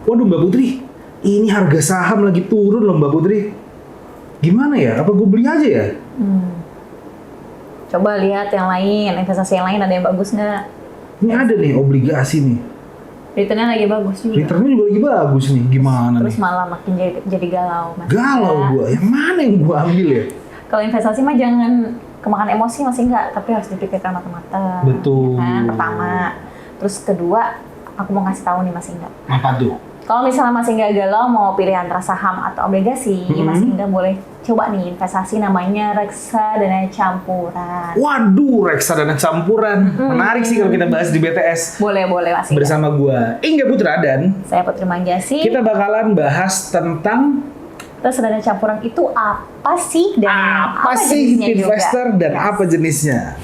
Waduh Mbak Putri, ini harga saham lagi turun loh Mbak Putri. Gimana ya? Apa gue beli aja ya? Coba lihat yang lain, investasi yang lain ada yang bagus nggak? Ini ada nih obligasi nih. Returnnya lagi bagus juga. Returnnya juga lagi bagus nih. Gimana Terus nih? malah makin jadi galau. Mas. Galau gue. Yang mana yang gue ambil ya? Kalau investasi mah jangan kemakan emosi masih enggak, tapi harus dipikirkan matang-matang. Betul. Ya kan? Pertama. Terus kedua, aku mau ngasih tahu nih Mas Ingga. Apa tuh? Kalau misalnya Mas Ingga galau mau pilih antara saham atau obligasi, Mas Ingga boleh coba nih investasi namanya reksadana campuran. Waduh, reksadana campuran. Menarik sih kalau kita bahas di BTS. Boleh Mas Ingga. Bersama gue, Ingga Putra dan Saya Putri Manggasi. kita bakalan bahas tentang Reksadana campuran itu apa sih dan apa sih jenisnya juga? investor dan apa jenisnya.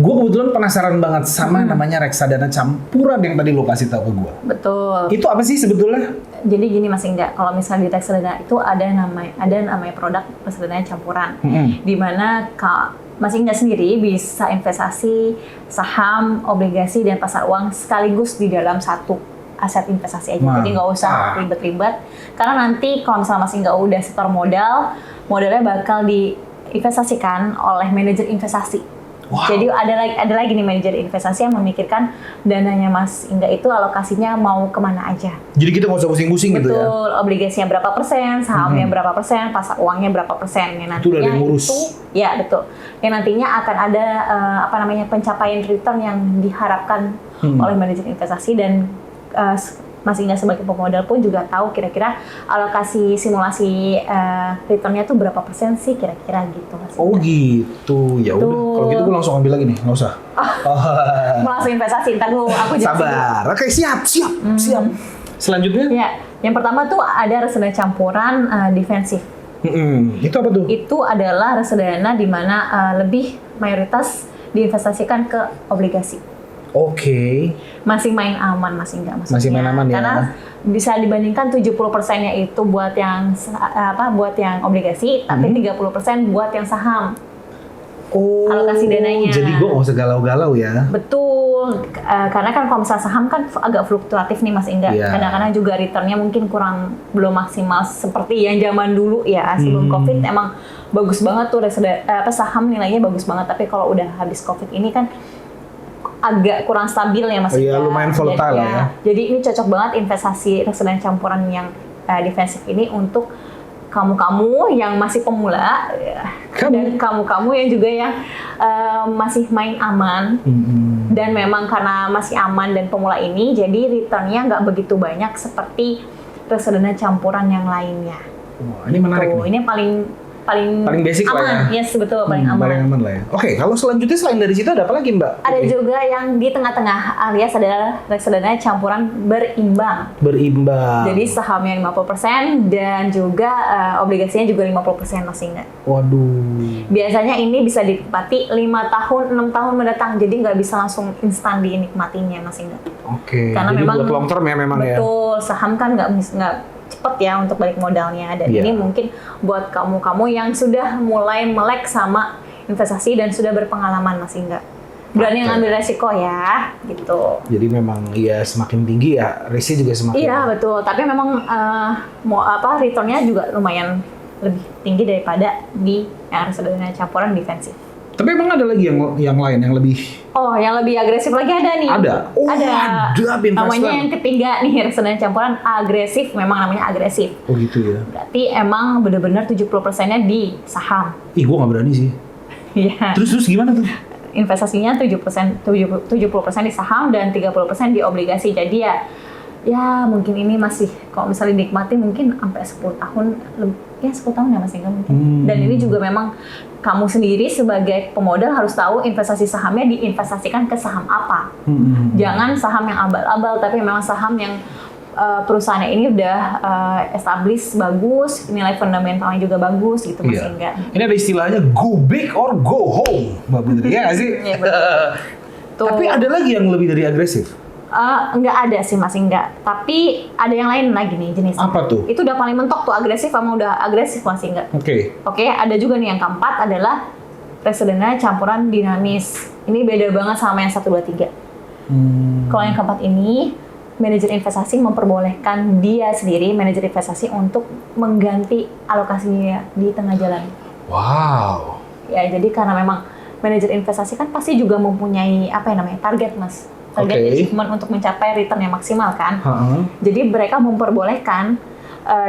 Gue kebetulan penasaran banget sama namanya reksadana campuran yang tadi lo kasih tahu ke gue. Betul. Itu apa sih sebetulnya? Jadi gini Mas Ingga, kalau misalnya di reksadana itu ada namanya produk reksadana campuran, di mana Mas Ingga sendiri bisa investasi saham, obligasi, dan pasar uang sekaligus di dalam satu aset investasi aja. Jadi nggak usah ribet-ribet, karena nanti kalau misalnya Mas Ingga udah setor modalnya bakal diinvestasikan oleh manajer investasi. Wow. Jadi ada lagi nih manajer investasi yang memikirkan dananya Mas Ingga itu alokasinya mau kemana aja. Jadi kita nggak usah pusing-pusing gitu ya? Betul, obligasinya berapa persen, sahamnya berapa persen, pasar uangnya berapa persen. Yang Itu udah ada yang ngurus. Ya betul. Yang nantinya akan ada pencapaian return yang diharapkan oleh manajer investasi, dan Mas Ingga sebagai pemodal pun juga tahu kira-kira alokasi simulasi returnnya tuh berapa persen sih kira-kira gitu Mas Ingga. Oh gitu, ya udah. Kalau gitu gue langsung ambil lagi nih, nggak usah. Mau langsung investasi, ntar dulu aku jelasin. Sabar, oke siap. Selanjutnya? Ya, yang pertama tuh ada reksadana campuran defensif. Itu apa tuh? Itu adalah reksadana di mana lebih mayoritas diinvestasikan ke obligasi. Oke. Masih main aman Mas Ingga maksudnya. Masih main aman ya. Karena bisa dibandingkan 70%-nya itu buat yang obligasi, tapi 30% buat yang saham. Oh. Alokasi dananya. Jadi gue nggak usah galau-galau ya. Betul, karena kan kalau misalnya saham kan agak fluktuatif nih Mas Ingga. Iya. Kadang-kadang juga returnnya mungkin belum maksimal seperti yang zaman dulu ya. Sebelum COVID emang bagus banget tuh saham nilainya bagus banget. Tapi kalau udah habis COVID ini kan agak kurang stabil ya Mas Ingga. Iya, lumayan volatile ya. Jadi ini cocok banget investasi reksadana campuran yang defensif ini untuk kamu-kamu yang masih pemula dan kamu-kamu yang juga yang masih main aman. Dan memang karena masih aman dan pemula ini, jadi returnnya nggak begitu banyak seperti reksadana campuran yang lainnya. Wah, ini menarik nih. Ini paling basic aman. lah ya. Yes, betul, paling aman. Paling aman lah ya. Oke, kalau selanjutnya selain dari situ ada apa lagi Mbak? Ada juga yang di tengah-tengah, alias adalah reksadana campuran berimbang. Berimbang. Jadi sahamnya 50% dan juga obligasinya juga 50% Mas Ingga. Waduh. Biasanya ini bisa dinikmati 5 tahun, 6 tahun mendatang. Jadi nggak bisa langsung instan dinikmatinya Mas Ingga. Oke. Karena jadi memang buat long term ya memang ya. Betul, saham kan nggak cepet ya untuk balik modalnya. Dan ini mungkin buat kamu-kamu yang sudah mulai melek sama investasi dan sudah berpengalaman Mas Ingga. Berani ngambil resiko ya, gitu. Jadi memang ya semakin tinggi ya, risiko juga semakin. Iya betul, tapi memang returnnya juga lumayan lebih tinggi daripada di reksadana campuran defensif. Tapi emang ada lagi yang lain yang lebih? Oh, yang lebih agresif lagi ada nih. Ada. Oh, ada Namanya yang ketiga nih, reksadana campuran agresif. Memang namanya agresif. Oh gitu ya. Berarti emang benar-benar 70%-nya di saham. Ih, gua nggak berani sih. Iya. Terus gimana tuh? Investasinya 70% di saham dan 30% di obligasi. Jadi ya mungkin ini masih kalau misalnya dinikmati mungkin sampai 10 tahun ya 10 tahun ya Mas Ingga mungkin. Dan ini juga memang kamu sendiri sebagai pemodal harus tahu investasi sahamnya diinvestasikan ke saham apa. Jangan saham yang abal-abal, tapi memang saham yang perusahaannya ini udah established bagus, nilai fundamentalnya juga bagus gitu Mas Ingga. Ini ada istilahnya go big or go home, Mbak Putri ya nggak sih? Iya betul. Betul. Tapi ada lagi yang lebih dari agresif. Nggak ada sih Mas, enggak. Tapi ada yang lain lagi nih jenisnya. Apa tuh? Itu udah paling mentok tuh, agresif sama udah agresif Mas, enggak. Oke, ada juga nih yang keempat adalah reksadana campuran dinamis. Ini beda banget sama yang 1, 2, 3. Kalau yang keempat ini, manajer investasi memperbolehkan dia sendiri, manajer investasi, untuk mengganti alokasinya di tengah jalan. Wow. Ya, jadi karena memang manajer investasi kan pasti juga mempunyai target Mas. Target achievement untuk mencapai return yang maksimal kan. Jadi mereka memperbolehkan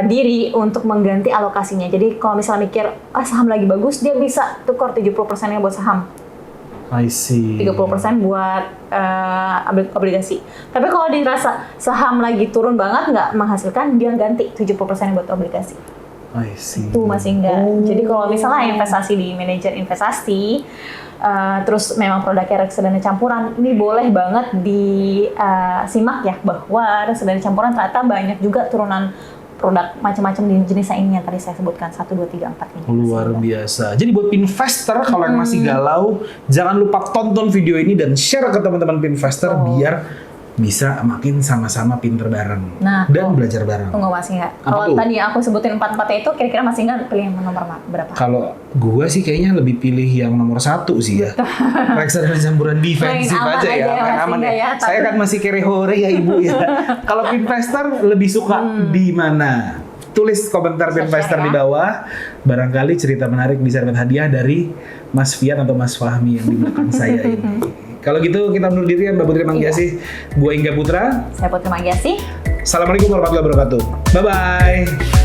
diri untuk mengganti alokasinya. Jadi kalau misalnya mikir, saham lagi bagus, dia bisa tukar 70%-nya buat saham. I see. 30% buat obligasi. Tapi kalau dirasa saham lagi turun banget, nggak menghasilkan, dia ganti 70% buat obligasi. I see. Itu masih enggak. Jadi kalau misalnya investasi di manajer investasi, terus memang produknya reksadana campuran, ini boleh banget disimak ya, bahwa reksadana campuran ternyata banyak juga turunan produk macam-macam di jenis ini yang tadi saya sebutkan 1, 2, 3, 4 ini. Luar biasa. Jadi buat investor kalau yang masih galau, jangan lupa tonton video ini dan share ke teman-teman investor biar bisa makin sama-sama pinter bareng dan belajar bareng. Tunggu Mas Inga. Apa Kalau tuh? tadi aku sebutin 4-4 itu, kira-kira Mas Inga pilih yang nomor berapa? Kalau gua sih kayaknya lebih pilih yang nomor 1 sih ya. Reksadana campuran defensif Main aman aja ya, aja, main Mas aman Inga ya. ya, Saya kan masih kere hore ya Ibu ya. Kalau investor lebih suka di mana? Tulis komentar investor ya. di bawah. Barangkali cerita menarik bisa dapat hadiah dari Mas Fian atau Mas Fahmi yang di belakang saya ini. Kalau gitu kita undur diri ya Mbak Putri Manggiasih. Gue Ingga Putra. Saya Putri Manggiasih. Assalamualaikum warahmatullahi wabarakatuh. Bye-bye.